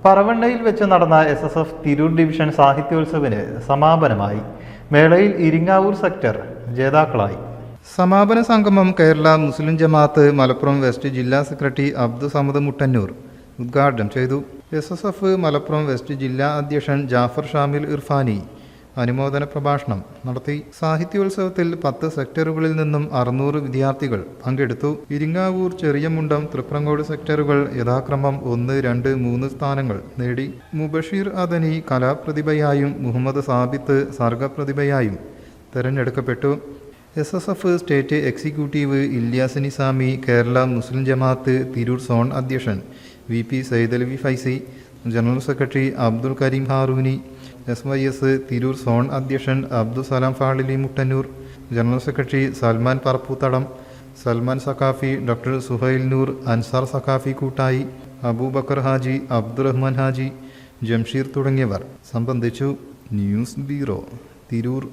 പറവണ്ണയിൽ വെച്ച് നടന്ന SSF Tirur division സാഹിത്യോത്സവിന് സമാപനമായി. മേളയിൽ ഇരിങ്ങാവൂർ സെക്ടർ ജേതാക്കളായി. സമാപന സംഗമം കേരള മുസ്ലിം ജമാഅത്ത് മലപ്പുറം വെസ്റ്റ് ജില്ലാ സെക്രട്ടറി അബ്ദു സമദ് മുട്ടന്നൂർ ഉദ്ഘാടനം ചെയ്തു. SSF മലപ്പുറം വെസ്റ്റ് ജില്ലാ അധ്യക്ഷൻ ജാഫർ ഷാമിൽ ഇർഫാനി അനുമോദന പ്രഭാഷണം നടത്തി. സാഹിത്യോത്സവത്തിൽ 10 സെക്ടറുകളിൽ നിന്നും 600 വിദ്യാർത്ഥികൾ പങ്കെടുത്തു. ഇരിങ്ങാവൂർ, ചെറിയമുണ്ടം, തൃപ്രങ്ങോട് സെക്ടറുകൾ യഥാക്രമം 1, 2, 3 സ്ഥാനങ്ങൾ നേടി. മുബഷീർ അദനി കലാപ്രതിഭയായും മുഹമ്മദ് സാബിത്ത് സർഗപ്രതിഭയായും തെരഞ്ഞെടുക്കപ്പെട്ടു. SSF state executive Ilyas Nizami, Kerala Muslim Jamaath Tirur zone അധ്യക്ഷൻ VP Saidalavi Faizi, general secretary Abdul Karim Harooni, SYS Tirur zone അധ്യക്ഷൻ Abdussalam Fazili Muttannur, general secretary Salman Parapputhadam, Salman Saqafi, doctor Suhail Noor, Ansar Saqafi Koottayi, Abubakar Haji, Abdurahman Haji, Jamsheer തുടങ്ങിയവർ സംബന്ധിച്ചു. News bureau, Tirur.